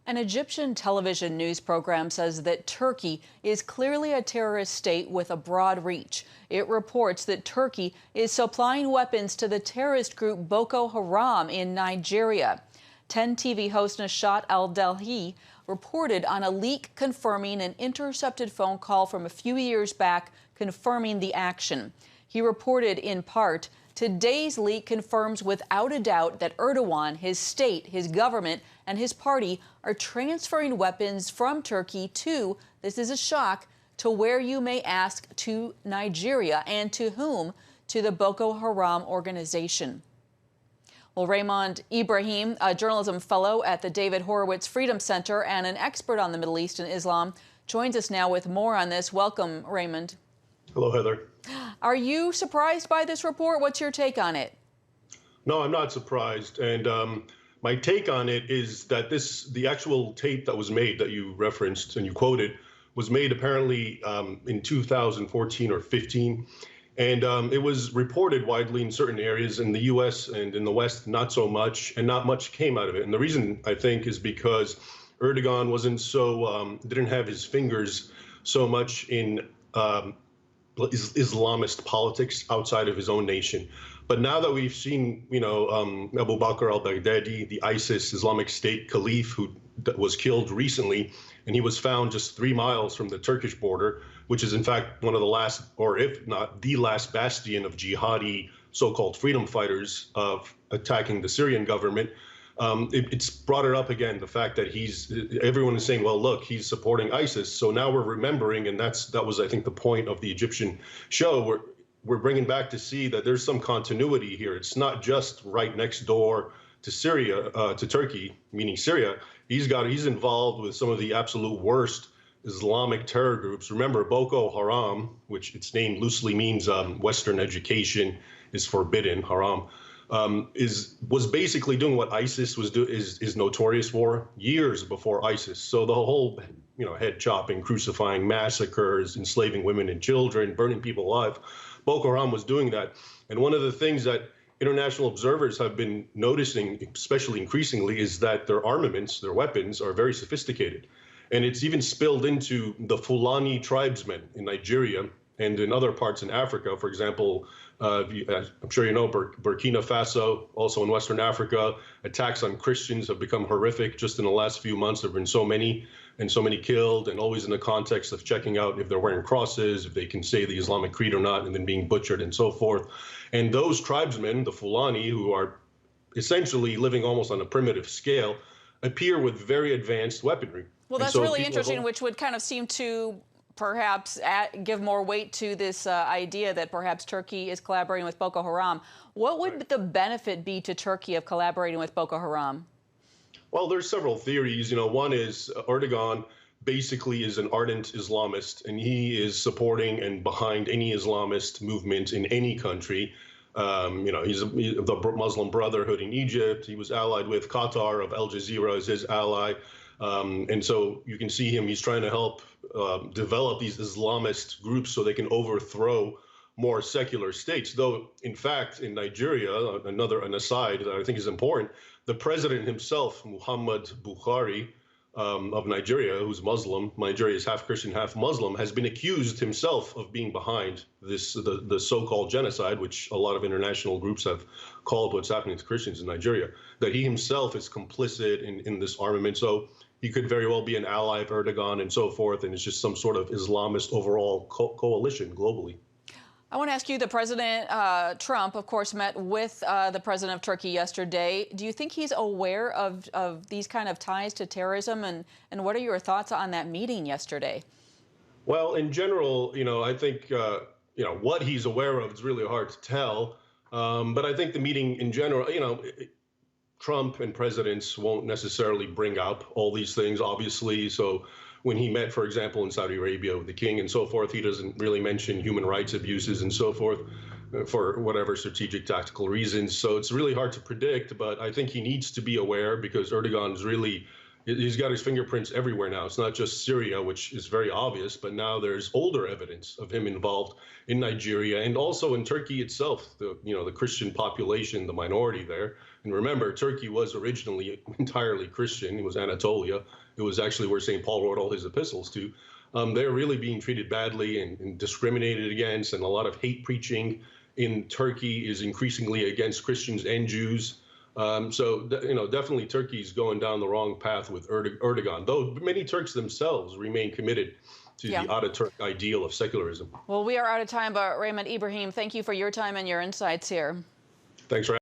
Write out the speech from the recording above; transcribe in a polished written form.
An Egyptian television news program says that Turkey is clearly a terrorist state with a broad reach. It reports that Turkey is supplying weapons to the terrorist group Boko Haram in Nigeria. 10 TV host Nashat Al-Delhi reported on a leak confirming an intercepted phone call from a few years back confirming the action. He reported in part, "Today's leak confirms without a doubt that Erdogan, his state, his government, and his party are transferring weapons from Turkey to, this is a shock, to where you may ask, to Nigeria. And to whom? To the Boko Haram organization." Well, Raymond Ibrahim, a journalism fellow at the David Horowitz Freedom Center and an expert on the Middle East and Islam, joins us now with more on this. Welcome, Raymond. Hello, Heather. Are you surprised by this report? What's your take on it? No, I'm not surprised. And my take on it is that the actual tape that was made that you referenced and you quoted was made apparently in 2014 or 15. And it was reported widely in certain areas in the U.S. and in the West, not so much, and not much came out of it. And the reason, I think, is because Erdogan didn't have his fingers so much in Islamist politics outside of his own nation. But now that we've seen, Abu Bakr al-Baghdadi, the ISIS Islamic State caliph who was killed recently, and he was found just 3 miles from the Turkish border, which is in fact one of the last, or if not the last bastion of jihadi so-called freedom fighters of attacking the Syrian government. It's brought it up again, the fact that everyone is saying, well, look, he's supporting ISIS. So now we're remembering, and that was, I think, the point of the Egyptian show. We're bringing back to see that there's some continuity here. It's not just right next door to Syria, to Turkey, meaning Syria. He's involved with some of the absolute worst Islamic terror groups. Remember, Boko Haram, which its name loosely means Western education is forbidden, haram. Was basically doing what ISIS is notorious for years before ISIS. So the whole, head chopping, crucifying, massacres, enslaving women and children, burning people alive, Boko Haram was doing that. And one of the things that international observers have been noticing, especially increasingly, is that their armaments, their weapons, are very sophisticated. And it's even spilled into the Fulani tribesmen in Nigeria and in other parts in Africa. For example, I'm sure you know, Burkina Faso, also in Western Africa, attacks on Christians have become horrific. Just in the last few months, there have been so many killed, and always in the context of checking out if they're wearing crosses, if they can say the Islamic Creed or not, and then being butchered and so forth. And those tribesmen, the Fulani, who are essentially living almost on a primitive scale, appear with very advanced weaponry. Well, that's really interesting, which would kind of seem to perhaps give more weight to this idea that perhaps Turkey is collaborating with Boko Haram. What would the benefit be to Turkey of collaborating with Boko Haram? Well, there's several theories. One is Erdogan basically is an ardent Islamist, and he is supporting and behind any Islamist movement in any country. He's the Muslim Brotherhood in Egypt. He was allied with Qatar of Al Jazeera as his ally. And so you can see him, he's trying to help develop these Islamist groups so they can overthrow more secular states. Though, in fact, in Nigeria, an aside that I think is important, the president himself, Muhammad Buhari, of Nigeria, who's Muslim, Nigeria is half Christian, half Muslim, has been accused himself of being behind the so-called genocide, which a lot of international groups have called what's happening to Christians in Nigeria, that he himself is complicit in this armament. So he could very well be an ally of Erdogan and so forth, and it's just some sort of Islamist overall coalition globally. I want to ask you, the President Trump, of course, met with the president of Turkey yesterday. Do you think he's aware of these kind of ties to terrorism? And what are your thoughts on that meeting yesterday? Well, in general, I think, what he's aware of is really hard to tell. But I think the meeting in general, Trump and presidents won't necessarily bring up all these things, obviously. So when he met, for example, in Saudi Arabia with the king and so forth, he doesn't really mention human rights abuses and so forth for whatever strategic tactical reasons. So it's really hard to predict, but I think he needs to be aware because Erdogan's he's got his fingerprints everywhere now. It's not just Syria, which is very obvious, but now there's older evidence of him involved in Nigeria and also in Turkey itself, the Christian population, the minority there. And remember, Turkey was originally entirely Christian. It was Anatolia. It was actually where St. Paul wrote all his epistles to. They're really being treated badly and discriminated against, and a lot of hate preaching in Turkey is increasingly against Christians and Jews. Definitely Turkey's going down the wrong path with Erdogan, though many Turks themselves remain committed to the Ataturk ideal of secularism. Well, we are out of time, but Raymond Ibrahim, thank you for your time and your insights here. Thanks for